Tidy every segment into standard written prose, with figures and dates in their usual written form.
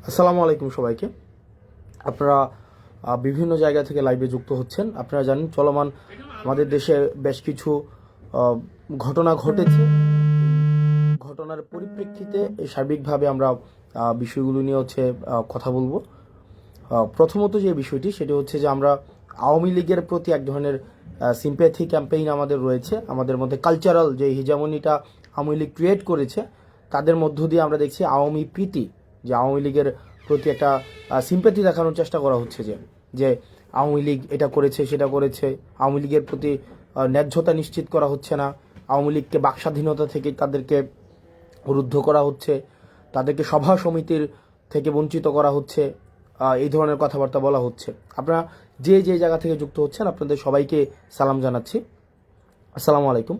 আসসালামু আলাইকুম সবাইকে। আপনারা বিভিন্ন জায়গা থেকে লাইভে যুক্ত হচ্ছেন। আপনারা জানেন চলমান আমাদের দেশে বেশ কিছু ঘটনা ঘটেছে। ঘটনার পরিপ্রেক্ষিতে সার্বিকভাবে আমরা বিষয়গুলো নিয়ে কথা বলবো। প্রথমত যে বিষয়টি সেটি হচ্ছে যে আমরা আওয়ামী লীগের প্রতি এক ধরনের সিম্প্যাথি ক্যাম্পেইন আমাদের রয়েছে। আমাদের মধ্যে কালচারাল যে হিজামনিটা আওয়ামী লীগ ক্রিয়েট করেছে, তাদের মধ্য দিয়ে আমরা দেখছি আওয়ামী প্রীতি, যে আওয়ামী লীগের প্রতি একটা সিম্প্যাথি দেখানোর চেষ্টা করা হচ্ছে, যে আওয়ামী লীগ এটা করেছে সেটা করেছে, আওয়ামী লীগের প্রতি ন্যায্যতা নিশ্চিত করা হচ্ছে না, আওয়ামী লীগকে বাকস্বাধীনতা থেকে তাদেরকে রুদ্ধ করা হচ্ছে, তাদেরকে সভা সমিতির থেকে বঞ্চিত করা হচ্ছে, এই ধরনের কথাবার্তা বলা হচ্ছে। আপনারা যে যে জায়গা থেকে যুক্ত হচ্ছেন আপনাদের সবাইকে সালাম জানাচ্ছি, আসসালামু আলাইকুম।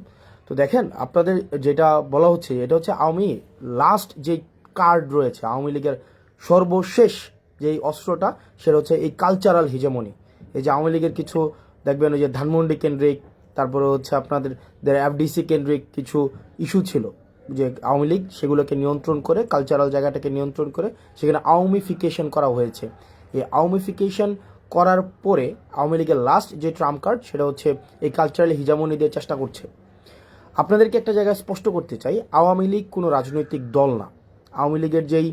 তো দেখেন, আপনাদের যেটা বলা হচ্ছে এটা হচ্ছে আওয়ামী লাস্ট যে কার্ড রয়েছে, আওয়ামী লীগের সর্বশেষ যেই অস্ত্রটা, সেটা হচ্ছে এই কালচারাল হিজেমনি। এই যে আওয়ামী লীগের কিছু দেখবেন ওই যে ধানমন্ডি কেন্দ্রিক, তারপরে হচ্ছে আপনাদের এফডিসি কেন্দ্রিক কিছু ইস্যু ছিল, যে আওয়ামী লীগ সেগুলোকে নিয়ন্ত্রণ করে, কালচারাল জায়গাটাকে নিয়ন্ত্রণ করে সেখানে আওয়ামীফিকেশন করা হয়েছে। এই আওয়ামীফিকেশন করার পরে আওয়ামী লীগের লাস্ট যে ট্রাম্প কার্ড সেটা হচ্ছে এই কালচারাল হিজামনি দিয়ে চেষ্টা করছে। আপনাদেরকে একটা জায়গায় স্পষ্ট করতে চাই, আওয়ামী লীগ কোনো রাজনৈতিক দল না। আওয়ামী লীগের যেই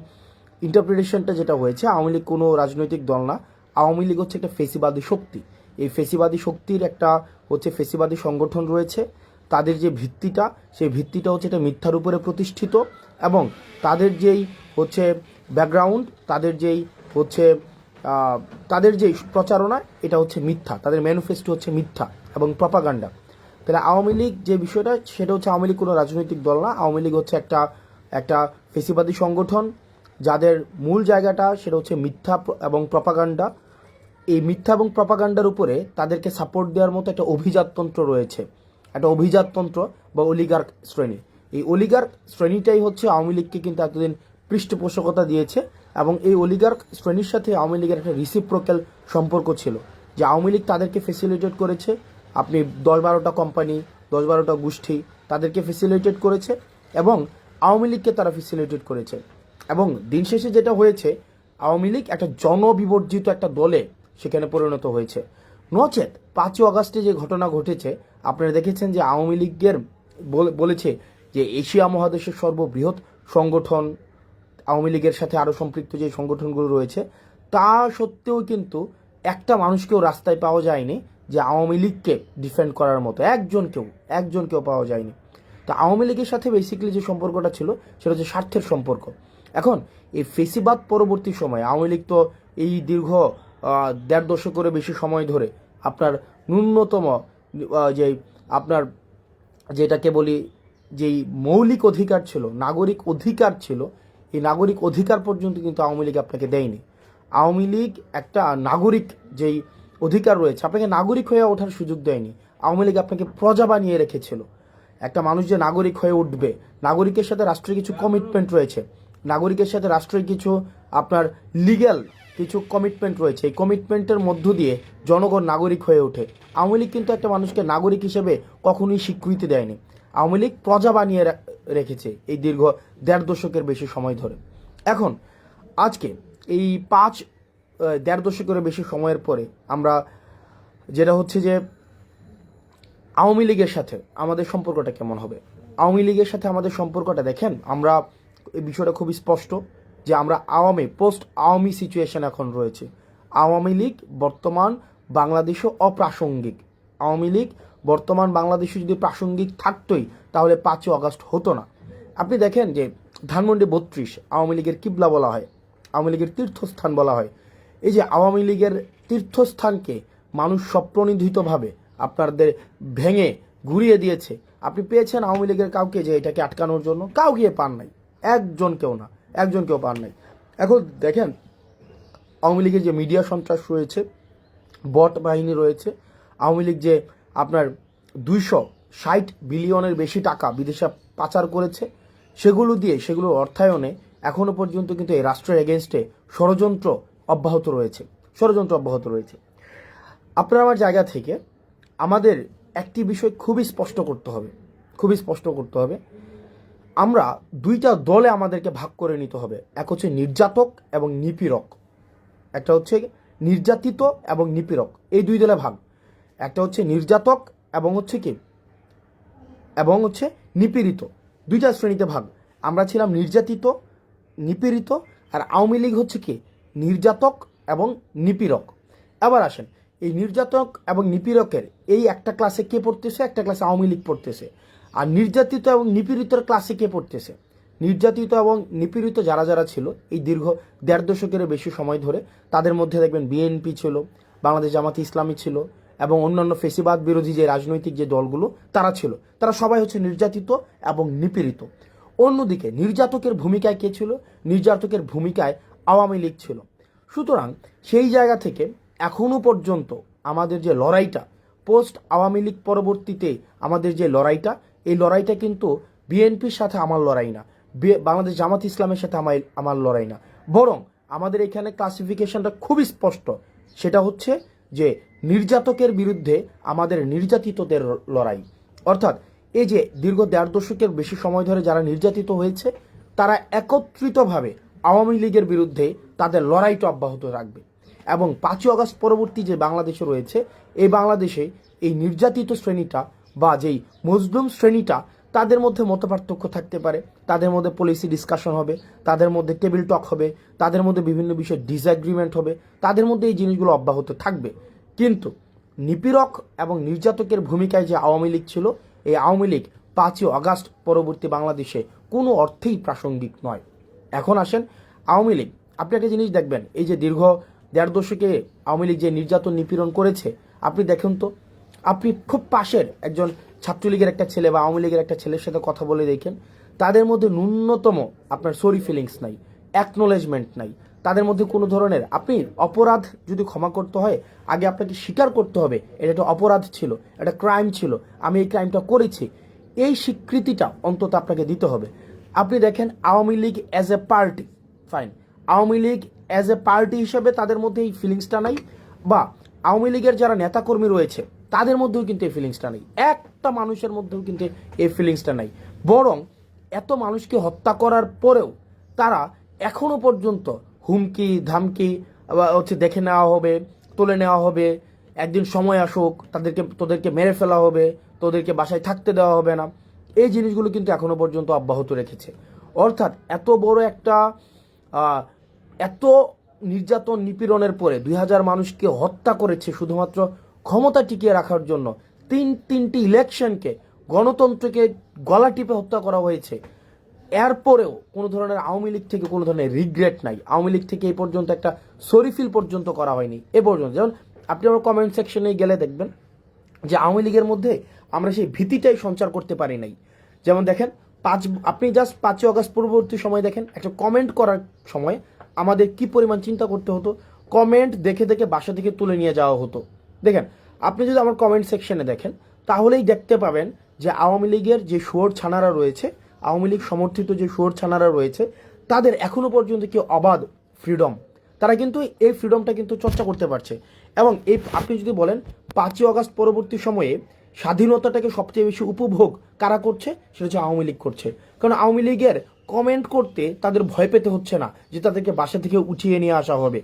ইন্টারপ্রিটেশনটা যেটা হয়েছে, আওয়ামী লীগ কোনো রাজনৈতিক দল না। আওয়ামী লীগ হচ্ছে একটা ফেসিবাদী শক্তি। এই ফেসিবাদী শক্তির একটা হচ্ছে ফেসিবাদী সংগঠন রয়েছে। তাদের যে ভিত্তিটা, সেই ভিত্তিটা হচ্ছে এটা মিথ্যার উপরে প্রতিষ্ঠিত, এবং তাদের যেই হচ্ছে ব্যাকগ্রাউন্ড, তাদের যেই প্রচারণা, এটা হচ্ছে মিথ্যা। তাদের ম্যানিফেস্টো হচ্ছে মিথ্যা এবং প্রপাগান্ডা। তাহলে আওয়ামী লীগ যে বিষয়টা, সেটা হচ্ছে আওয়ামী লীগ কোনো রাজনৈতিক দল না। আওয়ামী লীগ হচ্ছে একটা ফেসিবাদী সংগঠন, যাদের মূল জায়গাটা সেটা হচ্ছে মিথ্যা এবং প্রপাগান্ডা। এই মিথ্যা এবং প্রপাগান্ডার উপরে তাদেরকে সাপোর্ট দেওয়ার মতো একটা অভিজাততন্ত্র রয়েছে, একটা অভিজাততন্ত্র বা অলিগার্ক শ্রেণী। এই অলিগার্ক শ্রেণীটাই হচ্ছে আওয়ামী লীগকে কিন্তু এতদিন পৃষ্ঠপোষকতা দিয়েছে, এবং এই অলিগার্ক শ্রেণীর সাথে আওয়ামী লীগের একটা রিসিপ্রোক্যাল সম্পর্ক ছিল, যে আওয়ামী লীগ তাদেরকে ফেসিলিটেট করেছে। আপনি 10-12টা কোম্পানি, 10-12টা গোষ্ঠী তাদেরকে ফেসিলিটেট করেছে, এবং আওয়ামী লীগকে তারা ফেসিলিটেট করেছে। এবং দিন শেষে যেটা হয়েছে, আওয়ামী লীগ একটা জনবিবর্জিত একটা দলে সেখানে পরিণত হয়েছে। নচেত 5ই আগস্টে যে ঘটনা ঘটেছে, আপনারা দেখেছেন যে আওয়ামী লীগের বলেছে যে এশিয়া মহাদেশের সর্ববৃহৎ সংগঠন, আওয়ামী লীগের সাথে আরও সম্পৃক্ত যে সংগঠনগুলো রয়েছে, তা সত্ত্বেও কিন্তু একটা মানুষকেও রাস্তায় পাওয়া যায়নি যে আওয়ামী লীগকে ডিফেন্ড করার মতো, একজনকেও পাওয়া যায়নি। তো আওয়ামী লীগের সাথে বেসিক্যালি যে সম্পর্কটা ছিল সেটা হচ্ছে স্বার্থের সম্পর্ক। এখন এই ফেসিবাদ পরবর্তী সময়ে আওয়ামী লীগ তো এই দীর্ঘ 1.5 দশকেরও বেশি সময় ধরে আপনার ন্যূনতম যে আপনার যেটাকে বলি যেই মৌলিক অধিকার ছিল, নাগরিক অধিকার ছিল, এই নাগরিক অধিকার পর্যন্ত কিন্তু আওয়ামী লীগ আপনাকে দেয়নি। আওয়ামী লীগ একটা নাগরিক যেই অধিকার রয়েছে, আপনাকে নাগরিক হয়ে ওঠার সুযোগ দেয়নি। আওয়ামী লীগ আপনাকে প্রজা বানিয়ে রেখেছিল। একটা মানুষ যে নাগরিক হয়ে উঠবে, নাগরিকের সাথে রাষ্ট্রের কিছু কমিটমেন্ট রয়েছে, নাগরিকের সাথে রাষ্ট্রের কিছু আপনার লিগ্যাল কিছু কমিটমেন্ট রয়েছে। এই কমিটমেন্টের মধ্য দিয়ে জনগণ নাগরিক হয়ে ওঠে। আওয়ামী লীগ কিন্তু একটা মানুষকে নাগরিক হিসেবে কখনোই স্বীকৃতি দেয়নি। আওয়ামী লীগ প্রজা বানিয়ে রেখেছে এই দীর্ঘ 1.5 দশকের বেশি সময় ধরে। এখন আজকে এই 1.5 দশকের বেশি সময়ের পরে আমরা যেটা হচ্ছে যে আওয়ামী লীগের সাথে আমাদের সম্পর্কটা কেমন হবে। আওয়ামী লীগের সাথে আমাদের সম্পর্কটা দেখেন, আমরা এই বিষয়টা খুবই স্পষ্ট যে আমরা পোস্ট আওয়ামী সিচুয়েশন এখন রয়েছে। আওয়ামী লীগ বর্তমান বাংলাদেশে অপ্রাসঙ্গিক। আওয়ামী লীগ বর্তমান বাংলাদেশে যদি প্রাসঙ্গিক থাকতোই তাহলে 5ই আগস্ট হতো না। আপনি দেখেন যে ধানমন্ডি 32 আওয়ামী লীগের কিবলা বলা হয়, আওয়ামী লীগের তীর্থস্থান বলা হয়। এই যে আওয়ামী লীগের তীর্থস্থানকে মানুষ স্বপ্রণোদিতভাবে আপনাদের ভেঙে ঘুরিয়ে দিয়েছে। আপনি পেয়েছেন আওয়ামী লীগের কাউকে যে এটাকে আটকানোর জন্য? কাউকে পান নাই, একজনকেও পান নাই। এখন দেখেন আওয়ামী লীগের যে মিডিয়া সন্ত্রাস রয়েছে, বট বাহিনী রয়েছে, আওয়ামী লীগ যে আপনার 260 বিলিয়নের বেশি টাকা বিদেশে পাচার করেছে, সেগুলোর অর্থায়নে এখনো পর্যন্ত কিন্তু এই রাষ্ট্রের এগেনস্টে ষড়যন্ত্র অব্যাহত রয়েছে। আপনার আমার জায়গা থেকে আমাদের একটি বিষয় খুবই স্পষ্ট করতে হবে। আমরা দুইটা দলে আমাদেরকে ভাগ করে নিতে হবে। এক হচ্ছে নির্যাতক এবং নিপীড়ক, একটা হচ্ছে নির্যাতিত এবং নিপীড়ক, এই দুই দলে ভাগ। একটা হচ্ছে নির্যাতক এবং হচ্ছে নিপীড়িত, দুইটা শ্রেণীতে ভাগ। আমরা ছিলাম নির্যাতিত, নিপীড়িত, আর আওয়ামী লীগ হচ্ছে কি নির্যাতক এবং নিপীড়ক। এবার আসেন, এই নির্যাতক এবং নিপীড়কের এই একটা ক্লাসে কে পড়তেছে? একটা ক্লাসে আওয়ামী লীগ পড়তেছে। আর নির্যাতিত এবং নিপীড়িতের ক্লাসে কে পড়তেছে? নির্যাতিত এবং নিপীড়িত যারা যারা ছিল এই দীর্ঘ 1.5 দশকের বেশি সময় ধরে, তাদের মধ্যে দেখবেন বিএনপি ছিল, বাংলাদেশ জামাত ইসলামী ছিল, এবং অন্যান্য ফেসিবাদ বিরোধী যে রাজনৈতিক যে দলগুলো তারা ছিল, তারা সবাই হচ্ছে নির্যাতিত এবং নিপীড়িত। অন্যদিকে নির্যাতকের ভূমিকায় কে ছিল? নির্যাতকের ভূমিকায় আওয়ামী লীগ ছিল। সুতরাং সেই জায়গা থেকে এখনো পর্যন্ত আমাদের যে লড়াইটা, পোস্ট আওয়ামী লীগ পরবর্তীতে আমাদের যে লড়াইটা, এই লড়াইটা কিন্তু বিএনপির সাথে আমার লড়াই না, বাংলাদেশ জামাত ইসলামের সাথে আমার লড়াই না, বরং আমাদের এখানে ক্লাসিফিকেশনটা খুবই স্পষ্ট। সেটা হচ্ছে যে নির্যাতকের বিরুদ্ধে আমাদের নির্যাতিতদের লড়াই। অর্থাৎ এই যে দীর্ঘ 1.5 দশকের বেশি সময় ধরে যারা নির্যাতিত হয়েছে, তারা একত্রিতভাবে আওয়ামী লীগের বিরুদ্ধে তাদের লড়াইটা অব্যাহত রাখবে। এবং 5ই আগস্ট পরবর্তী যে বাংলাদেশে রয়েছে, এই বাংলাদেশে এই নির্যাতিত শ্রেণীটা বা যেই মজলুম শ্রেণীটা, তাদের মধ্যে মতপার্থক্য থাকতে পারে, তাদের মধ্যে পলিসি ডিসকাশন হবে, তাদের মধ্যে টেবিল টক হবে, তাদের মধ্যে বিভিন্ন বিষয়ে ডিসএগ্রিমেন্ট হবে, তাদের মধ্যে এই জিনিসগুলো অব্যাহত থাকবে। কিন্তু নিপীড়ক এবং নির্যাতকের ভূমিকায় যে আওয়ামী লীগ ছিল, এই আওয়ামী লীগ 5ই আগস্ট পরবর্তী বাংলাদেশে কোনো অর্থেই প্রাসঙ্গিক নয়। এখন আসেন আওয়ামী লীগ, আপনি একটা জিনিস দেখবেন, এই যে দীর্ঘ 1.5 দশকে আওয়ামী লীগ যে নির্যাতন নিপীড়ন করেছে, আপনি দেখেন তো, আপনি খুব পাশের একজন ছাত্রলীগের একটা ছেলে বা আওয়ামী লীগের একটা ছেলের সাথে কথা বলে দেখেন, তাদের মধ্যে ন্যূনতম আপনার সরি ফিলিংস নাই, অ্যাকনোলেজমেন্ট নাই, তাদের মধ্যে কোনো ধরনের, আপনি অপরাধ যদি ক্ষমা করতে হয়, আগে আপনাকে স্বীকার করতে হবে এটা একটা অপরাধ ছিল, একটা ক্রাইম ছিল, আমি এই ক্রাইমটা করেছি, এই স্বীকৃতিটা অন্তত আপনাকে দিতে হবে। আপনি দেখেন Awami League as a party, fine, Awami League as a party হিসেবে তাদের মধ্যে এই ফিলিংসটা নাই, বা আওয়ামী লীগের যারা নেতাকর্মী রয়েছে তাদের মধ্যেও কিন্তু এই ফিলিংসটা নেই, একটা মানুষের মধ্যেও কিন্তু এই ফিলিংসটা নাই। বরং এত মানুষকে হত্যা করার পরেও তারা এখনো পর্যন্ত হুমকি ধামকি হচ্ছে দেখে নেওয়া হবে, তুলে নেওয়া হবে, একদিন সময় আসুক তোদেরকে মেরে ফেলা হবে, তোদেরকে বাসায় থাকতে দেওয়া হবে না, এই জিনিসগুলো কিন্তু এখনো পর্যন্ত অব্যাহত রেখেছে। অর্থাৎ এত বড় একটা এত নির্যাতন নিপীড়নের পরে 2000 মানুষকে হত্যা করেছে শুধুমাত্র ক্ষমতা টিকিয়ে রাখার জন্য, তিনটি ইলেকশনকে, গণতন্ত্রকে গলা টিপে হত্যা করা হয়েছে। এরপরেও কোনো ধরনের আওয়ামী লীগ থেকে কোনো ধরনের রিগ্রেট নাই, আওয়ামী লীগ থেকে এই পর্যন্ত একটা সরিফিল পর্যন্ত করা হয়নি এ পর্যন্ত। যেমন আপনি আমার কমেন্ট সেকশনে গেলে দেখবেন যে আওয়ামী লীগের মধ্যে আমরা সেই ভীতিটাই সঞ্চার করতে পারি নাই। যেমন দেখেন আপনি জাস্ট 5ই আগস্ট পূর্ববর্তী সময় দেখেন, একটা কমেন্ট করার সময় আমাদের কি পরিমাণ চিন্তা করতে হতো, কমেন্ট দেখে দেখে বাসা থেকে তুলে নিয়ে যাওয়া হতো। দেখেন, আপনি যদি আমার কমেন্ট সেকশনে দেখেন তাহলেই দেখতে পাবেন যে আওয়ামী লীগের যে শুয়োর ছানারা রয়েছে, আওয়ামী লীগ সমর্থিত যে শুয়োর ছানারা রয়েছে, তাদের এখনো পর্যন্ত কি অবাধ ফ্রিডম, তারা কিন্তু এই ফ্রিডমটা কিন্তু চর্চা করতে পারছে। এবং এই আপনি যদি বলেন 5ই আগস্ট পরবর্তী সময়ে স্বাধীনতাটাকে সবচেয়ে বেশি উপভোগ কারা করছে, সেটা হচ্ছে আওয়ামী লীগ করছে। কারণ আওয়ামী লীগের কমেন্ট করতে তাদের ভয় পেতে হচ্ছে না যে তাদেরকে বাসা থেকে উঠিয়ে নিয়ে আসা হবে।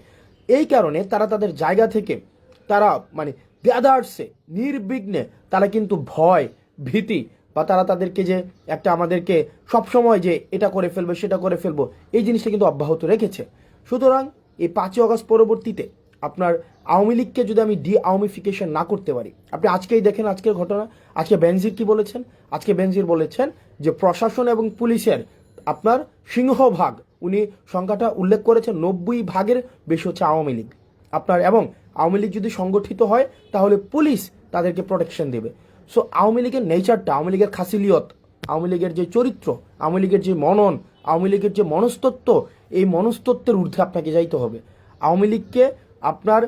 এই কারণে তারা তাদের জায়গা থেকে তারা মানে দেদারসে নির্বিঘ্নে তারা কিন্তু ভয় ভীতি বা তারা তাদেরকে যে একটা আমাদেরকে সবসময় যে এটা করে ফেলবো সেটা করে ফেলবো, এই জিনিসটা কিন্তু অব্যাহত রেখেছে। সুতরাং এই 5ই আগস্ট পরবর্তীতে আপনার আওয়ামী লীগকে যদি আমি ডি আওয়ামিফিকেশন না করতে পারি, আপনি আজকেই দেখেন আজকের ঘটনা, আজকে বেনজির কি বলেছেন, আজকে বেনজির বলেছেন যে প্রশাসন এবং পুলিশের আপনার সিংহভাগ, উনি সংখ্যাটা উল্লেখ করেছেন 90% বেশি হচ্ছে আওয়ামী লীগ আপনার। এবং আওয়ামী লীগ যদি সংগঠিত হয় তাহলে পুলিশ তাদেরকে প্রোটেকশন দেবে। সো আওয়ামী লীগের নেচারটা, আওয়ামী লীগের খাসিলিয়ত, আওয়ামী লীগের যে চরিত্র, আওয়ামী লীগের যে মনন, আওয়ামী লীগের যে মনস্তত্ত্ব, এই মনস্তত্ত্বের ঊর্ধ্বে আপনাকে যাইতে হবে। আওয়ামী লীগকে আপনার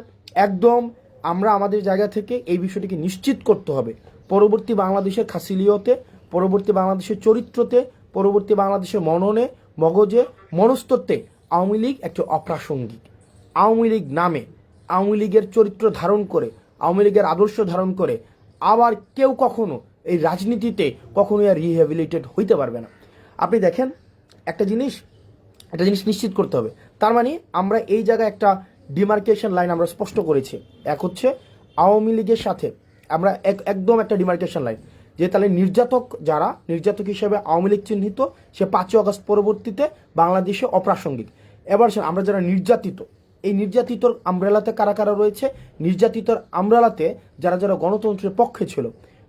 একদম আমরা আমাদের জায়গা থেকে এই বিষয়টিকে নিশ্চিত করতে হবে, পরবর্তী বাংলাদেশের খাসিলিয়তে, পরবর্তী বাংলাদেশের চরিত্রতে, পরবর্তী বাংলাদেশের মননে, মগজে, মনস্তত্ত্বে আওয়ামী লীগ একটা অপ্রাসঙ্গিক। আওয়ামী লীগ নামে, আওয়ামী লীগের চরিত্র ধারণ করে, আওয়ামী লীগের আদর্শ ধারণ করে আবার কেউ কখনো এই রাজনীতিতে কখনোই আর রিহ্যাবিলিটেড হইতে পারবে না। আপনি দেখেন একটা জিনিস নিশ্চিত করতে হবে। তার মানে আমরা এই জায়গায় একটা ডিমার্কেশন লাইন আমরা স্পষ্ট করেছি। এক হচ্ছে আওয়ামী লীগের সাথে আমরা একদম একটা ডিমার্কেশন লাইন, যে তাহলে নির্যাতক হিসেবে আওয়ামী লীগ চিহ্নিত, সে 5ই আগস্ট পরবর্তীতে বাংলাদেশে অপ্রাসঙ্গিক। এবার আমরা যারা নির্যাতিত, এই নির্যাতিতর আমব্রেলাতে কারা কারা রয়েছে, নির্যাতিতর আমব্রেলাতে যারা যারা গণতন্ত্রের পক্ষে ছিল,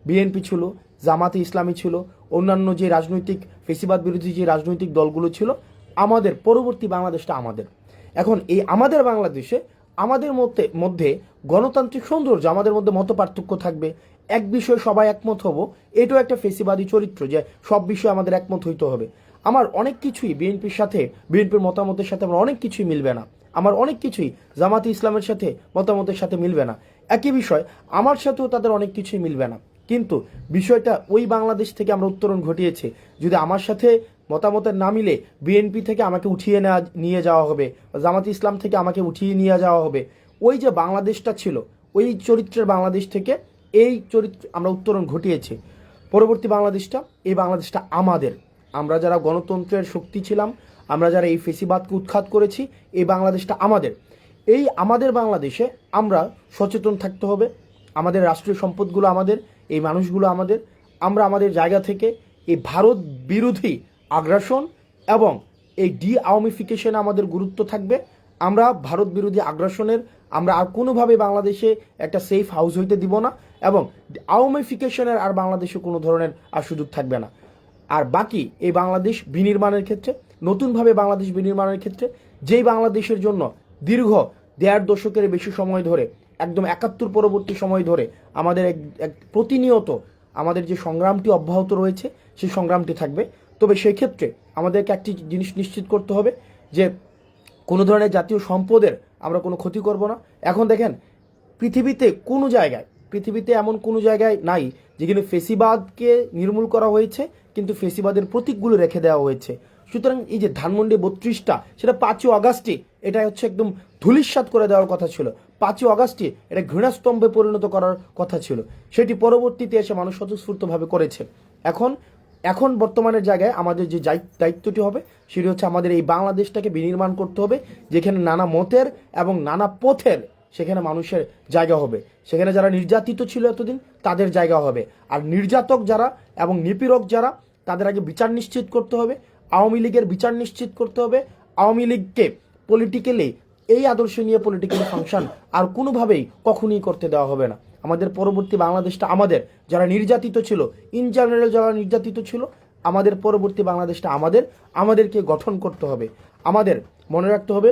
বিএনপি ছিল, জামাতে ইসলামী ছিল, অন্যান্য যে রাজনৈতিক ফেসিবাদ বিরোধী যে রাজনৈতিক দলগুলো ছিল, আমাদের পরবর্তী বাংলাদেশটা আমাদের। এখন এই আমাদের বাংলাদেশে আমাদের মধ্যে গণতান্ত্রিক সৌন্দর্য, আমাদের মধ্যে মত পার্থক্য থাকবে, এক বিষয়ে সবাই একমত হব, এটাও একটা ফেসিবাদী চরিত্র যে সব বিষয়ে আমাদের একমত হইতে হবে। আমার অনেক কিছুই বিএনপির মতামতের সাথে আমার অনেক কিছুই মিলবে না, আমার অনেক কিছুই জামাতে ইসলামের সাথে মতামতের সাথে মিলবে না, একই বিষয় আমার সাথেও তাদের অনেক কিছুই মিলবে না। কিন্তু বিষয়টা ওই বাংলাদেশ থেকে আমরা উত্তরণ ঘটিয়েছি। যদি আমার সাথে মতামতের না মিলে বিএনপি থেকে আমাকে উঠিয়ে নিয়ে যাওয়া হবে, জামাত ইসলাম থেকে আমাকে উঠিয়ে নিয়ে যাওয়া হবে, ওই যে বাংলাদেশটা ছিল ওই চরিত্রের বাংলাদেশ থেকে এই চরিত্র আমরা উত্তরণ ঘটিয়েছি। পরবর্তী বাংলাদেশটা, এই বাংলাদেশটা আমাদের। আমরা যারা গণতন্ত্রের শক্তি ছিলাম, আমরা যারা এই ফেসিবাদকে উৎখাত করেছি, এই বাংলাদেশটা আমাদের। এই আমাদের বাংলাদেশে আমরা সচেতন থাকতে হবে। আমাদের রাষ্ট্রীয় সম্পদগুলো আমাদের, এই মানুষগুলো আমাদের। আমরা আমাদের জায়গা থেকে এই ভারত বিরোধী আগ্রাসন এবং এই আওয়ামিফিকেশনে আমাদের গুরুত্ব থাকবে। আমরা ভারত বিরোধী আগ্রাসনের আমরা আর কোনোভাবে বাংলাদেশে একটা সেফ হাউস হইতে দিব না, এবং আওয়ামিফিকেশনের আর বাংলাদেশে কোনো ধরনের আর সুযোগ থাকবে না। আর বাকি এই বাংলাদেশ বিনির্মাণের ক্ষেত্রে, নতুনভাবে বাংলাদেশ বিনির্মাণের ক্ষেত্রে, যেই বাংলাদেশের জন্য দীর্ঘ 1.5 দশকের বেশি সময় ধরে, একদম 71 পরবর্তী সময় ধরে আমাদের এক প্রতিনিয়ত আমাদের যে সংগ্রামটি অব্যাহত রয়েছে, সেই সংগ্রামটি থাকবে। তবে সেই ক্ষেত্রে আমাদেরকে একটি জিনিস নিশ্চিত করতে হবে যে কোনো ধরনের জাতীয় সম্পদের আমরা কোনো ক্ষতি করব না। এখন দেখেন পৃথিবীতে এমন কোনো জায়গায় নাই যেখানে ফেসিবাদকে নির্মূল করা হয়েছে কিন্তু ফেসিবাদের প্রতীকগুলো রেখে দেওয়া হয়েছে। সুতরাং এই যে ধানমন্ডি 32টা, সেটা 5ই আগস্টে এটা হচ্ছে একদম ধূলিসাৎ করে দেওয়ার কথা ছিল। 5ই আগস্টে এটা ঘৃণাস্তম্ভে পরিণত করার কথা ছিল, সেটি পরবর্তীতে এসে মানুষ স্বতঃস্ফূর্তভাবে করেছে। এখন বর্তমানের জায়গায় আমাদের যে দায়িত্বটি হবে সেটি হচ্ছে আমাদের এই বাংলাদেশটাকে বিনির্মাণ করতে হবে, যেখানে নানা মতের এবং নানা পথের সেখানে মানুষের জায়গা হবে। সেখানে যারা নির্যাতিত ছিল এতদিন তাদের জায়গা হবে, আর নির্যাতক যারা এবং নিপীড়ক যারা, তাদের আগে বিচার নিশ্চিত করতে হবে। আওয়ামী লীগের বিচার নিশ্চিত করতে হবে। আওয়ামী লীগকে পলিটিক্যালি, এই আদর্শ নিয়ে পলিটিক্যালি ফাংশন আর কোনোভাবেই কখনোই করতে দেওয়া হবে না। আমাদের পরবর্তী বাংলাদেশটা আমাদের। যারা নির্যাতিত ছিল, ইন জেনারেল যারা নির্যাতিত ছিল, আমাদের পরবর্তী বাংলাদেশটা আমাদেরকে গঠন করতে হবে। আমাদের মনে রাখতে হবে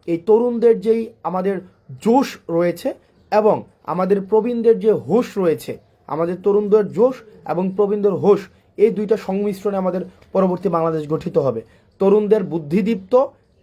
এই তরুণদের যেই আমাদের জোশ রয়েছে এবং আমাদের প্রবীণদের যে হোশ রয়েছে, আমাদের তরুণদের জোশ এবং প্রবীণদের হোশ, এই দুইটা সংমিশ্রণে আমাদের পরবর্তী বাংলাদেশ গঠিত হবে। তরুণদের বুদ্ধিদীপ্ত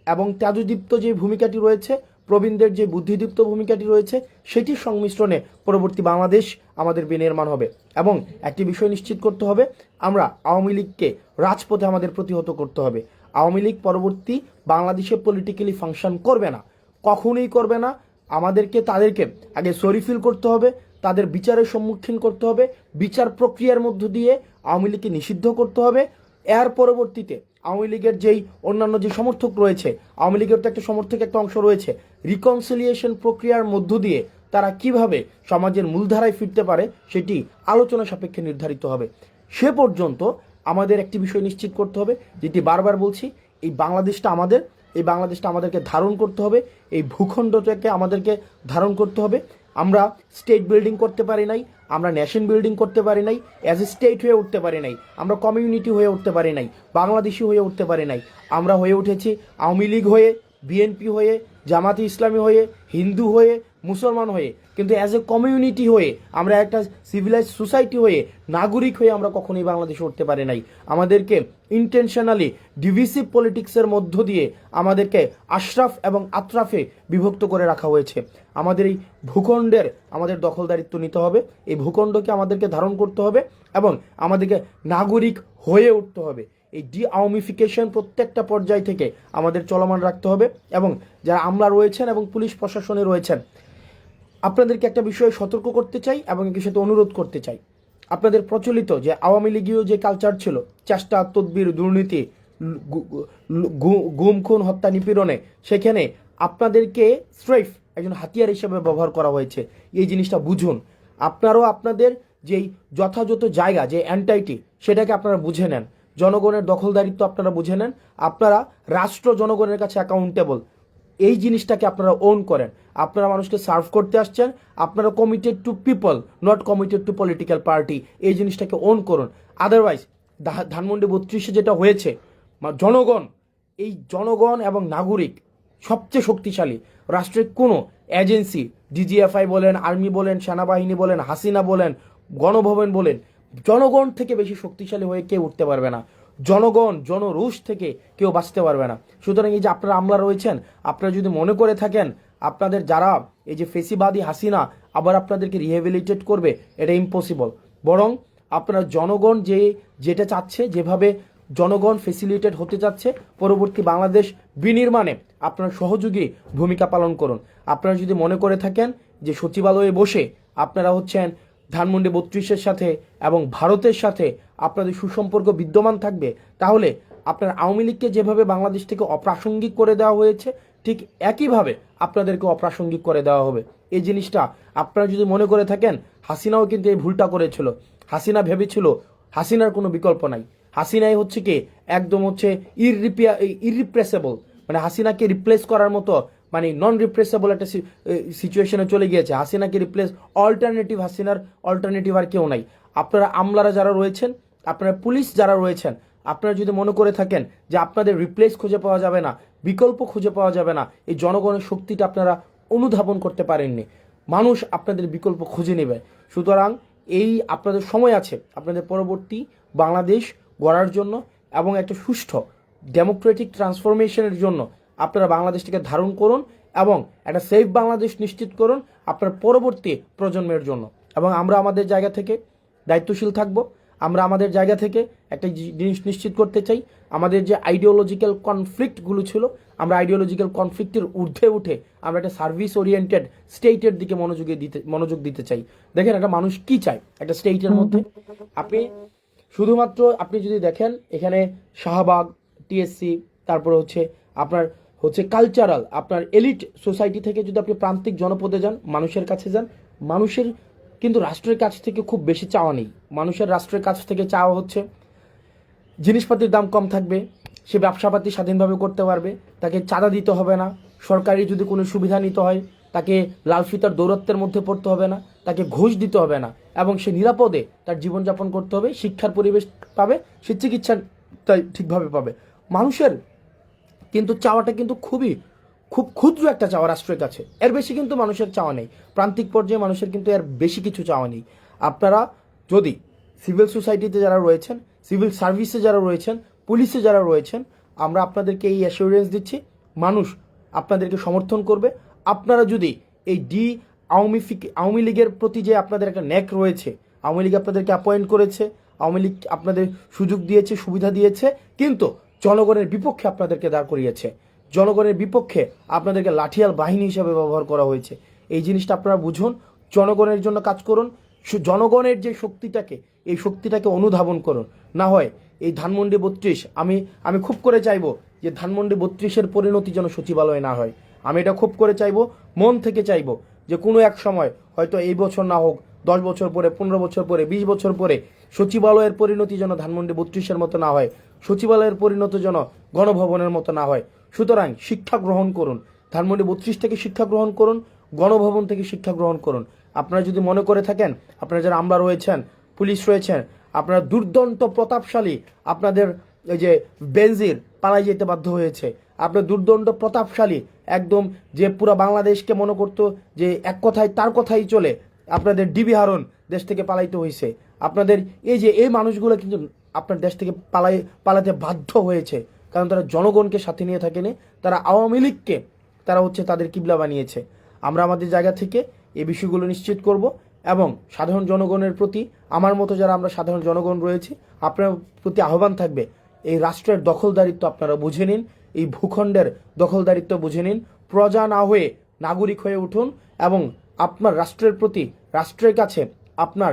এবং তেজদীপ্ত যে ভূমিকাটি রয়েছে, প্রবীণদের যে বুদ্ধিদীপ্ত ভূমিকাটি রয়েছে, সেটির সংমিশ্রণে পরবর্তী বাংলাদেশ আমাদের বিনির্মাণ হবে। এবং একটি বিষয় নিশ্চিত করতে হবে, আমরা আওয়ামী লীগকে রাজপথে আমাদের প্রতিহত করতে হবে। আওয়ামী লীগ পরবর্তী বাংলাদেশে পলিটিক্যালি ফাংশন করবে না, কখনোই করবে না। তাদেরকে আগে সরি ফিল করতে হবে, তাদের বিচারের সম্মুখীন করতে হবে, বিচার প্রক্রিয়ার মধ্য দিয়ে আওয়ামী লীগকে নিষিদ্ধ করতে হবে। এর পরবর্তীতে আওয়ামী লীগের যেই অন্যান্য যে সমর্থক রয়েছে, আওয়ামী লীগের তো একটা সমর্থক একটা অংশ রয়েছে, রিকনসিলিয়েশন প্রক্রিয়ার মধ্য দিয়ে তারা কিভাবে সমাজের মূলধারায় ফিরতে পারে সেটি আলোচনা সাপেক্ষে নির্ধারিত হবে। সে পর্যন্ত আমাদের একটি বিষয় নিশ্চিত করতে হবে, যেটি বারবার বলছি, এই বাংলাদেশটা আমাদের। এই বাংলাদেশটা আমাদেরকে ধারণ করতে হবে, এই ভূখণ্ডটাকে আমাদেরকে ধারণ করতে হবে। আমরা স্টেট বিল্ডিং করতে পারি নাই, আমরা নেশন বিল্ডিং করতে পারি নাই, অ্যাজ এ স্টেট হয়ে উঠতে পারি নাই, আমরা কমিউনিটি হয়ে উঠতে পারি নাই, বাংলাদেশি হয়ে উঠতে পারি নাই। আমরা হয়ে উঠেছি আওয়ামী লীগ হয়ে, বিএনপি হয়ে, জামাতে ইসলামী হয়ে, হিন্দু হয়ে, মুসলমান হয়ে, কিন্তু অ্যাজ এ কমিউনিটি হয়ে, আমরা একটা সিভিলাইজ সোসাইটি হয়ে, নাগরিক হয়ে আমরা কখনোই বাংলাদেশে উঠতে পারি নাই। আমাদেরকে ইন্টেনশনালি ডিভিসিভ পলিটিক্সের মধ্য দিয়ে আমাদেরকে আশরাফ এবং আতরাফে বিভক্ত করে রাখা হয়েছে। আমাদের এই ভূখণ্ডের আমাদের দখলদারিত্ব নিতে হবে, এই ভূখণ্ডকে আমাদেরকে ধারণ করতে হবে এবং আমাদেরকে নাগরিক হয়ে উঠতে হবে। এই আওয়ামিফিকেশন প্রত্যেকটা পর্যায় থেকে আমাদের চলমান রাখতে হবে। এবং যারা আমলা রয়েছেন এবং পুলিশ প্রশাসনে রয়েছেন, আপনাদেরকে একটা বিষয়ে সতর্ক করতে চাই এবং একই সাথে অনুরোধ করতে চাই। আপনাদের প্রচলিত যে আওয়ামী লীগীয় যে কালচার ছিল, চেষ্টা, তদবির, দুর্নীতি, গুম, খুন, হত্যা, নিপীড়নে, সেখানে আপনাদেরকে স্রেফ একজন হাতিয়ার হিসেবে ব্যবহার করা হয়েছে। এই জিনিসটা বুঝুন। আপনারাও আপনাদের যেই যথাযথ জায়গা, যে এন্টাইটি, সেটাকে আপনারা বুঝে নেন। জনগণের দখলদারিত্ব আপনারা বুঝে নেন। আপনারা রাষ্ট্র জনগণের কাছে অ্যাকাউন্টেবল, এই জিনিসটাকে আপনারা ওন করেন। আপনারা মানুষকে সার্ভ করতে আসছেন, আপনারা committed two people, not committed two political party. এই জিনিসটাকে ওন করুন। আদারওয়াইজ ধানমন্ডি 32-এ যেটা হয়েছে, জনগণ, এই জনগণ এবং নাগরিক সবচেয়ে শক্তিশালী। রাষ্ট্রের কোনো এজেন্সি, ডিজিএফআই বলেন, আর্মি বলেন, সেনাবাহিনী বলেন, হাসিনা বলেন, গণভবন বলেন, জনগণ থেকে বেশি শক্তিশালী হয়ে কেউ উঠতে পারবে না। জনগণ, জনরোষ থেকে কেউ বাঁচতে পারবে না। সুতরাং এই যে আপনারা আমলা রয়েছেন, আপনারা যদি মনে করে থাকেন আপনাদের যারা এই যে ফেসিবাদী হাসিনা আবার আপনাদেরকে রিহেবিলিটেট করবে, এটা ইম্পসিবল। বরং আপনারা জনগণ যেটা চাচ্ছে, যেভাবে জনগণ ফেসিলিটেট হতে চাচ্ছে, পরবর্তী বাংলাদেশ বিনির্মাণে আপনারা সহযোগী ভূমিকা পালন করুন। আপনারা যদি মনে করে থাকেন যে সচিবালয়ে বসে আপনারা হচ্ছেন ধানমন্ডি 32-এর সাথে এবং ভারতের সাথে আপনাদের সুসম্পর্ক বিদ্যমান থাকবে, তাহলে আপনার আওয়ামী লীগকে যেভাবে বাংলাদেশ থেকে অপ্রাসঙ্গিক করে দেওয়া হয়েছে, ঠিক একইভাবে আপনাদেরকে অপ্রাসঙ্গিক করে দেওয়া হবে। এই জিনিসটা আপনারা যদি মনে করে থাকেন, হাসিনাও কিন্তু এই ভুলটা করেছিল। হাসিনা ভেবেছিল হাসিনার কোনো বিকল্প নাই। হাসিনাই হচ্ছে কি একদম হচ্ছে ইররিপ্রেসেবল, মানে হাসিনাকে রিপ্লেস করার মতো, মানে নন রিপ্লেসেবল একটা সিচুয়েশনে চলে গিয়েছে। হাসিনাকে রিপ্লেস, হাসিনার অল্টারনেটিভ আর কেউ নাই। আপনারা আমলারা যারা রয়েছেন, আপনারা পুলিশ যারা রয়েছেন, আপনারা যদি মনে করে থাকেন যে আপনাদের রিপ্লেস খুঁজে পাওয়া যাবে না, বিকল্প খুঁজে পাওয়া যাবে না, এই জনগণের শক্তিটা আপনারা অনুধাবন করতে পারেননি। মানুষ আপনাদের বিকল্প খুঁজে নেবে। সুতরাং এই আপনাদের সময় আছে আপনাদের পরবর্তী বাংলাদেশ গড়ার জন্য এবং একটা সুষ্ঠু ডেমোক্রেটিক ট্রান্সফরমেশনের জন্য। আপনারা বাংলাদেশটিকে ধারণ করুন এবং একটা সেফ বাংলাদেশ নিশ্চিত করুন আপনার পরবর্তী প্রজন্মের জন্য। এবং আমরা আমাদের জায়গা থেকে দায়িত্বশীল থাকব। আমরা আমাদের জায়গা থেকে একটা জিনিস নিশ্চিত করতে চাই, আমাদের যে আইডিওলজিক্যাল কনফ্লিক্টগুলো ছিল, আমরা আইডিওলজিক্যাল কনফ্লিক্টের ঊর্ধ্বে উঠে আমরা একটা সার্ভিস ওরিয়েন্টেড স্টেটের দিকে মনোযোগ দিতে চাই। দেখেন একটা মানুষ কি চায় একটা স্টেটের মধ্যে। আপনি শুধুমাত্র আপনি যদি দেখেন এখানে শাহবাগ, টিএসসি, তারপরে হচ্ছে আপনার হচ্ছে কালচারাল, আপনার এলিট সোসাইটি থেকে যদি আপনি প্রান্তিক জনপদে যান, মানুষের কাছে যান, মানুষের কিন্তু রাষ্ট্রের কাছ থেকে খুব বেশি চাওয়া নেই। মানুষের রাষ্ট্রের কাছ থেকে চাওয়া হচ্ছে জিনিসপাতির দাম কম থাকবে, সে ব্যবসাপাতি স্বাধীনভাবে করতে পারবে, তাকে চাঁদা দিতে হবে না, সরকারি যদি কোনো সুবিধা নিতে হয় তাকে লাল ফিতার দৌরত্বের মধ্যে পড়তে হবে না, তাকে ঘুষ দিতে হবে না, এবং সে নিরাপদে তার জীবনযাপন করতে হবে, শিক্ষার পরিবেশ পাবে, সে চিকিৎসা তাই ঠিকভাবে পাবে। মানুষের কিন্তু চাওয়াটা কিন্তু খুব ক্ষুদ্র একটা চাওয়া রাষ্ট্রের কাছে, এর বেশি কিন্তু মানুষের চাওয়া নেই। প্রান্তিক পর্যায়ে মানুষের কিন্তু এর বেশি কিছু চাওয়া নেই। আপনারা যদি সিভিল সোসাইটিতে যারা রয়েছেন, সিভিল সার্ভিসে যারা রয়েছেন, পুলিশে যারা রয়েছেন, আমরা আপনাদেরকে এই অ্যাসিওরেন্স দিচ্ছি, মানুষ আপনাদেরকে সমর্থন করবে। আপনারা যদি এই আওয়ামী লীগের প্রতি যে আপনাদের একটা ন্যাক রয়েছে, আওয়ামী লীগ আপনাদেরকে অ্যাপয়েন্ট করেছে, আওয়ামী লীগ আপনাদের সুযোগ দিয়েছে, সুবিধা দিয়েছে, কিন্তু জনগণের বিপক্ষে আপনাদেরকে দাঁড় করিয়েছে, জনগণের বিপক্ষে আপনাদেরকে লাঠিয়াল বাহিনী হিসাবে ব্যবহার করা হয়েছে। এই জিনিসটা আপনারা বুঝুন, জনগণের জন্য কাজ করুন, জনগণের যে শক্তিটাকে, এই শক্তিটাকে অনুধাবন করুন। না হয় এই ধানমন্ডি 32, আমি খুব করে চাইবো যে ধানমন্ডি 32-এর পরিণতি যেন সচিবালয় না হয়। আমি এটা খুব করে চাইবো, মন থেকে চাইবো যে কোনো এক সময়, হয়তো এই বছর না হোক, 10 বছর পরে, 15 বছর পরে, 20 বছর পরে, সচিবালয়ের পরিণতি যেন ধানমন্ডি 32-এর মতো না হয়, সচিবালয়ের পরিণতি যেন গণভবনের মতো না হয়। সুতরাং শিক্ষা গ্রহণ করুন, ধানমন্ডি 32 থেকে শিক্ষা গ্রহণ করুন, গণভবন থেকে শিক্ষা গ্রহণ করুন। আপনারা যদি মনে করে থাকেন আপনারা যারা আমলা রয়েছেন, পুলিশ রয়েছেন, আপনারা দুর্দান্ত প্রতাপশালী, আপনাদের এই যে বেনজির পালাই যেতে বাধ্য হয়েছে, আপনার দুর্দণ্ড প্রতাপশালী, একদম যে পুরো বাংলাদেশকে মনে করতো যে এক কথায় তার কথাই চলে, আপনাদের ডিবি হারুন দেশ থেকে পালাইতে হয়েছে। আপনাদের এই মানুষগুলো কিন্তু আপনার দেশ থেকে পালাতে বাধ্য হয়েছে, কারণ তারা জনগণকে সাথে নিয়ে থাকেনি, তারা আওয়ামী লীগকে তারা হচ্ছে তাদের কিবলা বানিয়েছে। আমরা আমাদের জায়গা থেকে এই বিষয়গুলো নিশ্চিত করব এবং সাধারণ জনগণের প্রতি, আমার মতো যারা আমরা সাধারণ জনগণ রয়েছি, আপনার প্রতি আহ্বান থাকবে, এই রাষ্ট্রের দখলদারিত্ব আপনারা বুঝে নিন, এই ভূখণ্ডের দখলদারিত্ব বুঝে নিন, প্রজা না হয়ে নাগরিক হয়ে উঠুন এবং আপনার রাষ্ট্রের প্রতি, রাষ্ট্রের কাছে আপনার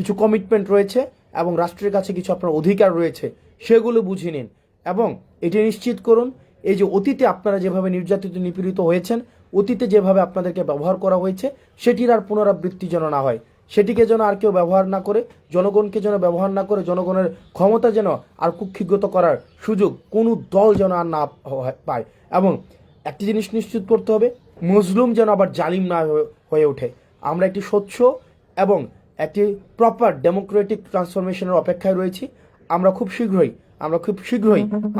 কিছু কমিটমেন্ট রয়েছে এবং রাষ্ট্রের কাছে কিছু আপনার অধিকার রয়েছে, সেগুলো বুঝে নিন এবং এটি নিশ্চিত করুন এই যে অতীতে আপনারা যেভাবে নির্যাতিত নিপীড়িত হয়েছেন, অতীতে যেভাবে আপনাদেরকে ব্যবহার করা হয়েছে, সেটির আর পুনরাবৃত্তি যেন না হয়, সেটিকে যেন আর কেউ ব্যবহার না করে, জনগণকে যেন ব্যবহার না করে, জনগণের ক্ষমতা যেন আর কুক্ষিগত করার সুযোগ কোনো দল যেন আর না পায়। এবং একটি জিনিস নিশ্চিত করতে হবে, মজলুম যেন আবার জালিম না হয়ে ওঠে। আমরা একটি স্বচ্ছ এবং একটি প্রপার ডেমোক্রেটিক ট্রান্সফরমেশনের অপেক্ষায় রয়েছি। আমরা খুব শীঘ্রই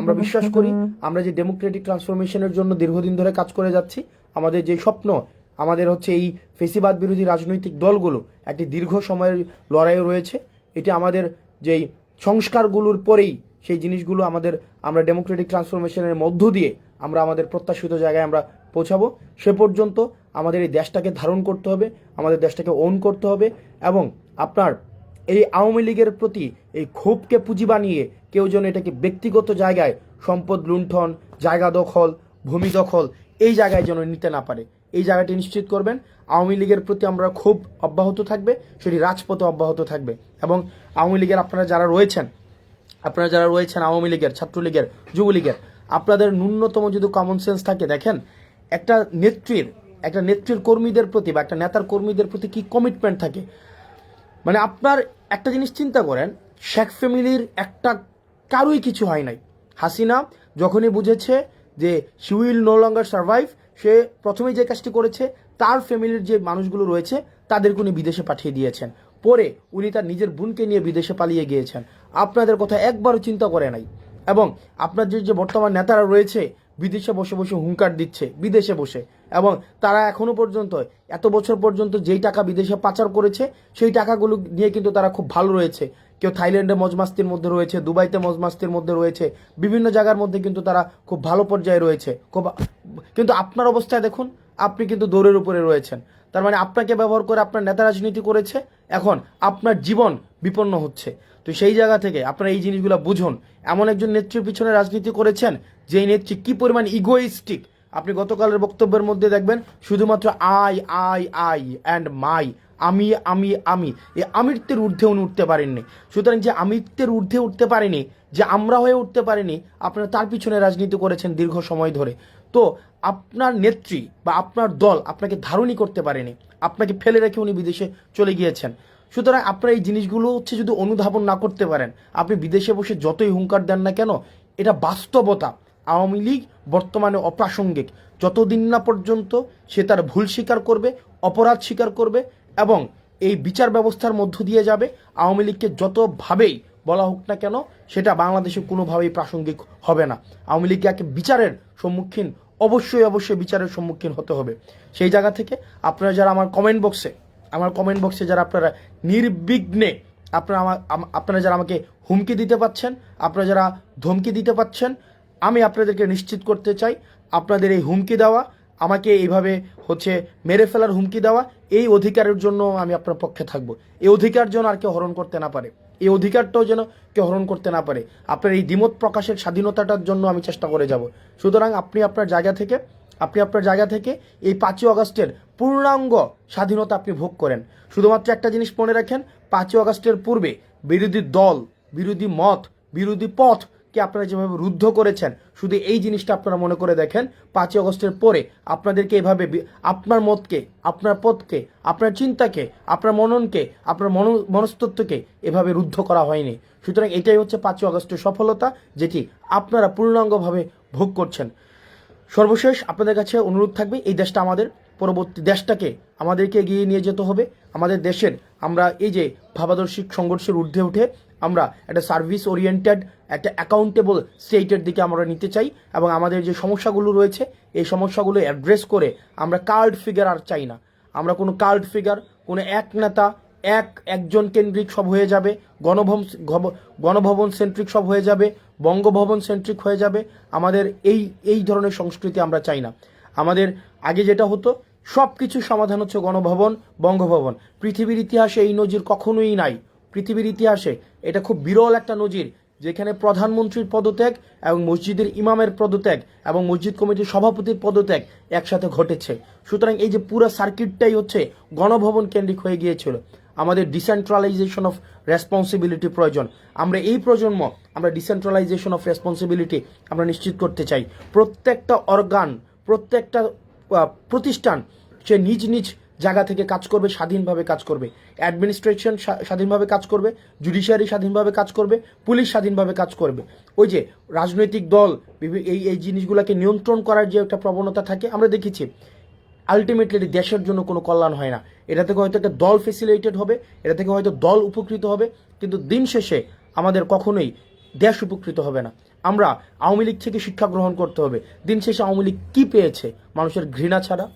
আমরা বিশ্বাস করি আমরা যে ডেমোক্রেটিক ট্রান্সফরমেশনের জন্য দীর্ঘদিন ধরে কাজ করে যাচ্ছি, আমাদের যে স্বপ্ন, আমাদের হচ্ছে এই ফেসিবাদ বিরোধী রাজনৈতিক দলগুলো একটি দীর্ঘ সময়ের লড়াইয়ে রয়েছে। এটি আমাদের যেই সংস্কারগুলোর পরেই সেই জিনিসগুলো আমরা ডেমোক্রেটিক ট্রান্সফরমেশনের মধ্য দিয়ে আমরা আমাদের প্রত্যাশিত জায়গায় আমরা পৌঁছাবো। সে পর্যন্ত আমাদের এই দেশটাকে ধারণ করতে হবে, আমাদের দেশটাকে ওন করতে হবে এবং আপনার এই আওয়ামী লীগের প্রতি এই ক্ষোভকে পুঁজি বানিয়ে কেউ যেন এটাকে ব্যক্তিগত জায়গায় সম্পদ লুণ্ঠন, জায়গা দখল, ভূমি দখল এই জায়গায় যেন নিতে না পারে, এই জায়গাটি নিশ্চিত করবেন। আওয়ামী লীগের প্রতি আমরা ক্ষোভ অব্যাহত থাকবে, সেটি রাজপথে অব্যাহত থাকবে এবং আওয়ামী লীগের আপনারা যারা রয়েছেন আওয়ামী লীগের, ছাত্রলীগের, যুবলীগের, আপনাদের ন্যূনতম যদি কমন সেন্স থাকে, দেখেন একটা নেত্রীর কর্মীদের প্রতি বা একটা নেতার কর্মীদের প্রতি কি কমিটমেন্ট থাকে। মানে আপনার একটা জিনিস চিন্তা করেন, শেখ ফ্যামিলির একটা কারোই কিছু হয় নাই। হাসিনা যখনই বুঝেছে যে she will no longer survive, সে প্রথমেই যে কাজটি করেছে তার ফ্যামিলির যে মানুষগুলো রয়েছে তাদেরকে উনি বিদেশে পাঠিয়ে দিয়েছেন। পরে উনি তার নিজের বোনকে নিয়ে বিদেশে পালিয়ে গিয়েছেন, আপনাদের কথা একবারও চিন্তা করে নাই। এবং আপনার যে বর্তমান নেতারা রয়েছে বিদেশে বসে বসে হুঙ্কার দিচ্ছে, বিদেশে বসে, এবং তারা এখনো পর্যন্ত এত বছর পর্যন্ত যেই টাকা বিদেশে পাচার করেছে সেই টাকাগুলো নিয়ে কিন্তু তারা খুব ভালো রয়েছে। কেউ থাইল্যান্ডে মজমাস্তির মধ্যে রয়েছে, দুবাইতে মজমাস্তির মধ্যে রয়েছে, বিভিন্ন জায়গার মধ্যে কিন্তু তারা খুব ভালো পর্যায়ে রয়েছে। কিন্তু আপনার অবস্থায় দেখুন, আপনি কিন্তু দৌড়ের উপরে রয়েছেন। তার মানে আপনাকে ব্যবহার করে আপনার নেতা রাজনীতি করেছে, এখন আপনার জীবন বিপন্ন হচ্ছে। তো সেই জায়গা থেকে আপনারা এই জিনিসগুলো বুঝুন। এমন একজন নেত্রীর পিছনে রাজনীতি করেছেন যেই নেত্রী কি পরিমাণ ইগোইস্টিক, আপনি গতকালের বক্তব্যের মধ্যে দেখবেন শুধুমাত্র আই অ্যান্ড মাই, আমি আমি আমি, এই আমিত্বের ঊর্ধ্বে উনি উঠতে পারেননি। সুতরাং যে আমিত্বের ঊর্ধ্বে উঠতে পারেনি, যে আমরা হয়ে উঠতে পারিনি, আপনারা তার পিছনে রাজনীতি করেছেন দীর্ঘ সময় ধরে। তো আপনার নেত্রী বা আপনার দল আপনাকে ধারণই করতে পারেনি, আপনাকে ফেলে রেখে উনি বিদেশে চলে গিয়েছেন। সুতরাং আপনারা এই জিনিসগুলো হচ্ছে যদি অনুধাবন না করতে পারেন, আপনি বিদেশে বসে যতই হুঙ্কার দেন না কেন, এটা বাস্তবতা। আওয়ামী লীগ বর্তমানে অপ্রাসঙ্গিক, যতদিন না পর্যন্ত সে তার ভুল স্বীকার করবে, অপরাধ স্বীকার করবে এবং এই বিচার ব্যবস্থার মধ্য দিয়ে যাবে। আওয়ামী লীগকে যতভাবেই বলা হোক না কেন, সেটা বাংলাদেশে কোনোভাবেই প্রাসঙ্গিক হবে না। আওয়ামী লীগকে একে বিচারের সম্মুখীন অবশ্যই বিচারের সম্মুখীন হতে হবে। সেই জায়গা থেকে আপনারা যারা আমার কমেন্ট বক্সে যারা আপনারা নির্বিঘ্নে আপনারা যারা আমাকে হুমকি দিতে পাচ্ছেন, আপনারা যারা ধমকি দিতে পাচ্ছেন, আমি আপনাদেরকে নিশ্চিত করতে চাই, আপনাদের এই হুমকি দেওয়া, আমাকে এইভাবে হচ্ছে মেরে ফেলার হুমকি দেওয়া, এই অধিকারের জন্য আমি আপনার পক্ষে থাকব। এই অধিকার যেন আর কেউ হরণ করতে না পারে, এই অধিকারটাও যেন কেউ হরণ করতে না পারে। আপনার এই দ্বিমত প্রকাশের স্বাধীনতাটার জন্য আমি চেষ্টা করে যাব। সুতরাং আপনি আপনার জায়গা থেকে এই 5ই আগস্টের পূর্ণাঙ্গ স্বাধীনতা আপনি ভোগ করেন। শুধুমাত্র একটা জিনিস মনে রাখেন, 5ই আগস্টের পূর্বে বিরোধী দল, বিরোধী মত, বিরোধী পথকে আপনারা যেভাবে রুদ্ধ করেছেন, শুধু এই জিনিসটা আপনারা মনে করে দেখেন, 5ই আগস্টের পরে আপনাদেরকে এভাবে আপনার মতকে, আপনার পথকে, আপনার চিন্তাকে, আপনার মননকে, আপনার মনস্তত্ত্বকে এভাবে রুদ্ধ করা হয়নি। সুতরাং এটাই হচ্ছে 5ই আগস্টের সফলতা, যেটি আপনারা পূর্ণাঙ্গভাবে ভোগ করছেন। সর্বশেষ আপনাদের কাছে অনুরোধ থাকবে, এই দেশটা আমাদের, পরবর্তী দেশটাকে আমাদেরকে এগিয়ে নিয়ে যেতে হবে। আমাদের দেশের আমরা এই যে ভাবাদর্শিক সংঘর্ষের ঊর্ধ্বে উঠে আমরা একটা সার্ভিস ওরিয়েন্টেড, একটা অ্যাকাউন্টেবল স্টেটের দিকে আমরা নিতে চাই এবং আমাদের যে সমস্যাগুলো রয়েছে এই সমস্যাগুলো অ্যাড্রেস করে আমরা কাল্ট ফিগার আর চাই না। আমরা কোনো কাল্ট ফিগার, কোনো এক নেতা, একজন কেন্দ্রিক সব হয়ে যাবে, গণভবন সেন্ট্রিক সব হয়ে যাবে, বঙ্গভবন সেন্ট্রিক হয়ে যাবে। আমাদের এই ধরনের সংস্কৃতি আমরা চাই না। আমাদের আগে যেটা হতো, সব কিছু সমাধান হচ্ছে গণভবন, বঙ্গভবন। পৃথিবীর ইতিহাসে এই নজির কখনোই নাই। পৃথিবীর ইতিহাসে এটা খুব বিরল একটা নজির, যেখানে প্রধানমন্ত্রীর পদত্যাগ এবং মসজিদের ইমামের পদত্যাগ এবং মসজিদ কমিটির সভাপতির পদত্যাগ একসাথে ঘটেছে। সুতরাং এই যে পুরো সার্কিটটাই হচ্ছে গণভবন কেন্দ্রিক হয়ে গিয়েছিল। আমাদের ডিসেন্ট্রালাইজেশন অফ রেসপন্সিবিলিটি প্রয়োজন। আমরা এই প্রজন্ম আমরা ডিসেন্ট্রালাইজেশন অফ রেসপন্সিবিলিটি আমরা নিশ্চিত করতে চাই। প্রত্যেকটা অর্গান, প্রত্যেকটা প্রতিষ্ঠান সে নিজ নিজ জায়গা থেকে কাজ করবে, স্বাধীনভাবে কাজ করবে। অ্যাডমিনিস্ট্রেশন স্বাধীনভাবে কাজ করবে, জুডিশিয়ারি স্বাধীনভাবে কাজ করবে, পুলিশ স্বাধীনভাবে কাজ করবে। ওই যে রাজনৈতিক দল এই জিনিসগুলোকে নিয়ন্ত্রণ করার যে একটা প্রবণতা থাকে, আমরা দেখেছি আলটিমেটলি দেশের জন্য কোনো কল্যাণ হয় না। এটা থেকে হয়তো একটা দল ফেসিলিটেড হবে, এটা থেকে হয়তো দল উপকৃত হবে, কিন্তু দিন শেষে আমাদের কখনোই দেশ উপকৃত হবে না। আমরা আওয়ামী লীগ থেকে শিক্ষা গ্রহণ করতে হবে। দিন শেষে আওয়ামী লীগ কী পেয়েছে? মানুষের ঘৃণা ছাড়া।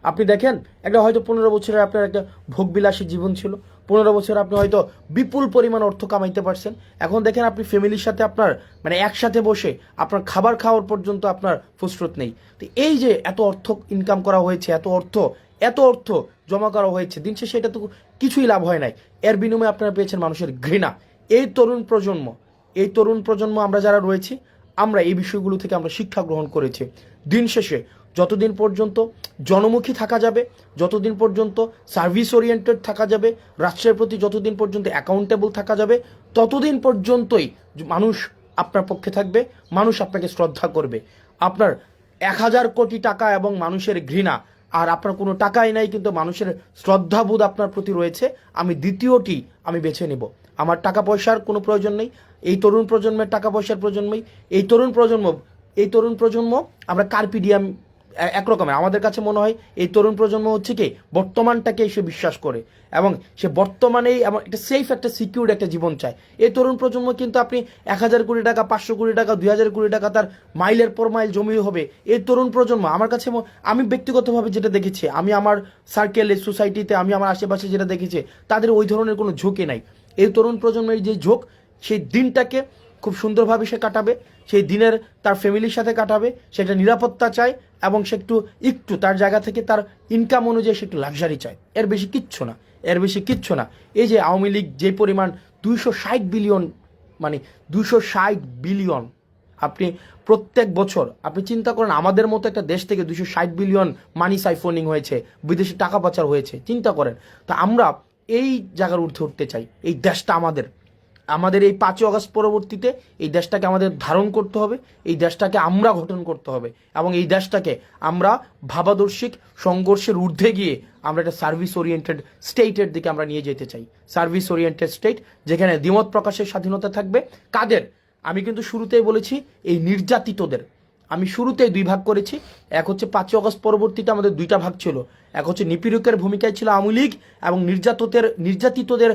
আপনি দেখেন, একটা হয়তো 15 বছরের আপনার একটা ভোগবিলাসী জীবন ছিল, 15 বছর আপনি হয়তো বিপুল পরিমাণ অর্থ কামাইতে পারছেন। এখন দেখেন আপনি ফ্যামিলির সাথে আপনার মানে একসাথে বসে আপনার খাবার খাওয়ার পর্যন্ত আপনার ফুসরত নেই। তো এই যে এত অর্থ ইনকাম করা হয়েছে, এত অর্থ জমা করা হয়েছে, দিন শেষে এটা তো কিছুই লাভ হয় নাই। এর বিনিময়ে আপনারা পেয়েছেন মানুষের ঘৃণা। এই তরুণ প্রজন্ম আমরা যারা রয়েছি, আমরা এই বিষয়গুলো থেকে আমরা শিক্ষা গ্রহণ করেছি। দিন শেষে যতদিন পর্যন্ত জনমুখী থাকা যাবে, যতদিন পর্যন্ত সার্ভিস ওরিয়েন্টেড থাকা যাবে, রাষ্ট্রের প্রতি যতদিন পর্যন্ত অ্যাকাউন্টেবল থাকা যাবে, ততদিন পর্যন্তই মানুষ আপনার পক্ষে থাকবে, মানুষ আপনাকে শ্রদ্ধা করবে। আপনার 1000 কোটি টাকা এবং মানুষের ঘৃণা, আর আপনার কোনো টাকাই নাই কিন্তু মানুষের শ্রদ্ধাবোধ আপনার প্রতি রয়েছে, আমি দ্বিতীয়টি আমি বেছে নেব। আমার টাকা পয়সার কোনো প্রয়োজন নেই, এই তরুণ প্রজন্মের টাকা পয়সার প্রয়োজনই। এই তরুণ প্রজন্ম আমরা কার্পিডিয়াম একরকমের। আমাদের কাছে মনে হয় এই তরুণ প্রজন্ম হচ্ছে কি বর্তমানটাকে সে বিশ্বাস করে এবং সে বর্তমানেই একটা সেফ, একটা সিকিউর একটা জীবন চায়। এই তরুণ প্রজন্ম কিন্তু আপনি 1000 কোটি টাকা, 500 কোটি টাকা, 2000 কোটি টাকা তার মাইলের পর মাইল জমি হবে। এই তরুণ প্রজন্ম আমার কাছে, আমি ব্যক্তিগতভাবে যেটা দেখেছি, আমি আমার সার্কেলে, সোসাইটিতে, আমি আমার আশেপাশে যেটা দেখেছি, তাদের ওই ধরনের কোনো ঝোঁকই নাই। এই তরুণ প্রজন্মের যে ঝোঁক, সেই দিনটাকে খুব সুন্দরভাবে সে কাটাবে, সেই দিনের তার ফ্যামিলির সাথে কাটাবে, সেটা নিরাপত্তা চায় এবং সে একটু তার জায়গা থেকে তার ইনকাম অনুযায়ী সে একটু লাক্সারি চায়। এর বেশি কিচ্ছু না। এই যে আওয়ামী লীগ যে পরিমাণ 260 বিলিয়ন, মানে 260 বিলিয়ন, আপনি প্রত্যেক বছর আপনি চিন্তা করেন, আমাদের মতো একটা দেশ থেকে 260 বিলিয়ন মানি সাইফোনিং হয়েছে, বিদেশে টাকা পাচার হয়েছে, চিন্তা করেন। তা আমরা এই জায়গার ঊর্ধ্বে উঠতে চাই। এই দেশটা আমাদের এই 5ই আগস্ট পরবর্তীতে এই দেশটাকে আমাদের ধারণ করতে হবে, এই দেশটাকে আমরা গঠন করতে হবে এবং এই দেশটাকে আমরা ভাবাদর্শিক সংঘর্ষের ঊর্ধ্বে গিয়ে আমরা একটা সার্ভিস ওরিয়েন্টেড স্টেটের দিকে আমরা নিয়ে যেতে চাই। সার্ভিস ওরিয়েন্টেড স্টেট, যেখানে দ্বিমত প্রকাশের স্বাধীনতা থাকবে। কাদের? আমি কিন্তু শুরুতেই বলেছি, এই নির্যাতিতদের আমি শুরুতেই 2 ভাগ করেছি। এক হচ্ছে 5ই আগস্ট পরবর্তীতে আমাদের 2টা ভাগ ছিল। এক হচ্ছে নিপীড়কের ভূমিকায় ছিল আওয়ামী লীগ এবং নির্যাতিতদের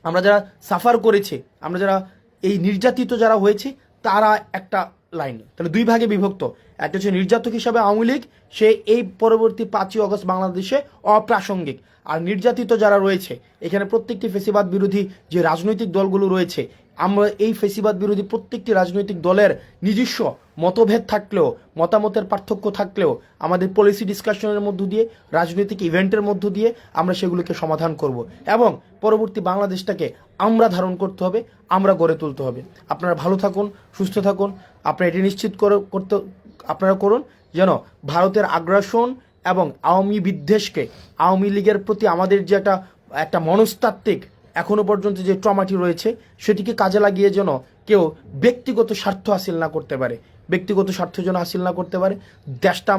আমরা যারা সাফার করেছি, আমরা যারা এই নির্যাতিত যারা হয়েছি, তারা একটা লাইন। তাহলে 2 ভাগে বিভক্ত। একটা হচ্ছে নির্যাতক হিসাবে আওয়ামী লীগ, সে এই পরবর্তী 5ই আগস্ট বাংলাদেশে অপ্রাসঙ্গিক। আর নির্যাতিত যারা রয়েছে, এখানে প্রত্যেকটি ফেসিবাদ বিরোধী যে রাজনৈতিক দলগুলো রয়েছে, আমরা এই ফেসিবাদ বিরোধী প্রত্যেকটি রাজনৈতিক দলের নিজস্ব মতভেদ থাকলেও, মতামতের পার্থক্য থাকলেও, আমাদের পলিসি ডিসকাশনের মধ্য দিয়ে, রাজনৈতিক ইভেন্টের মধ্য দিয়ে আমরা সেগুলোকে সমাধান করব এবং পরবর্তী বাংলাদেশটাকে আমরা ধারণ করতে হবে, আমরা গড়ে তুলতে হবে। আপনারা ভালো থাকুন, সুস্থ থাকুন। আপনারা এটি নিশ্চিত আপনারা করুন যেন ভারতের আগ্রাসন এবং আওয়ামী বিদ্বেষকে, আওয়ামী লীগের প্রতি আমাদের যে একটা মনস্তাত্ত্বিক এখনো পর্যন্ত যে ট্রমাটি রয়েছে, সেটিকে কাজে লাগিয়ে যেন কেউ ব্যক্তিগত স্বার্থ হাসিল না করতে পারে, দেশটা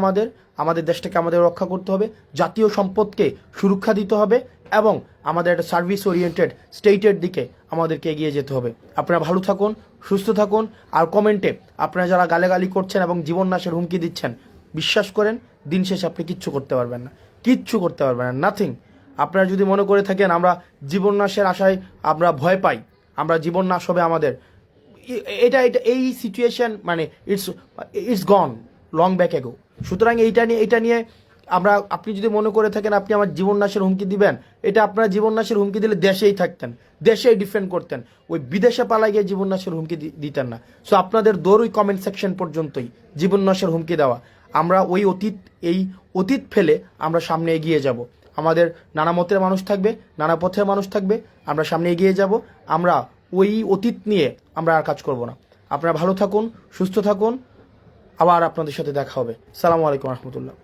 আমাদের দেশটাকে আমাদের রক্ষা করতে হবে, জাতীয় সম্পদকে সুরক্ষা দিতে হবে এবং আমাদের একটা সার্ভিস ওরিয়েন্টেড স্টেটের দিকে আমাদেরকে এগিয়ে যেতে হবে। আপনারা ভালো থাকুন, সুস্থ থাকুন। আর কমেন্টে আপনারা যারা গালাগালি করছেন এবং জীবন নাশের হুমকি দিচ্ছেন, বিশ্বাস করেন দিন শেষে আপনি কিচ্ছু করতে পারবেন না, নাথিং। আপনারা যদি মনে করে থাকেন আমরা জীবন নাশের আশায় আমরা ভয় পাই, আমরা জীবন নাশ হবে আমাদের, এই সিচুয়েশন মানে ইটস গন লং ব্যাক এগো। সুতরাং এইটা নিয়ে আপনি যদি মনে করে থাকেন আপনি আমার জীবন নাশের হুমকি দিবেন, এটা আপনারা জীবন নাশের হুমকি দিলে দেশেই থাকতেন, দেশেই ডিফেন্ড করতেন, ওই বিদেশে পালাই গিয়ে জীবন নাশের হুমকি দিতেন না। সো আপনাদের দৌড় ওই কমেন্ট সেকশন পর্যন্তই জীবন নাশের হুমকি দেওয়া। আমরা এই অতীত ফেলে আমরা সামনে এগিয়ে যাব। আমাদের নানা মতের মানুষ থাকবে, নানা পথের মানুষ থাকবে, আমরা সামনে এগিয়ে যাব। আমরা ওই অতীত নিয়ে আমরা আর কাজ করব না। আপনারা ভালো থাকুন, সুস্থ থাকুন। আবার আপনাদের সাথে দেখা হবে। আসসালামু আলাইকুম রহমতুল্লাহ।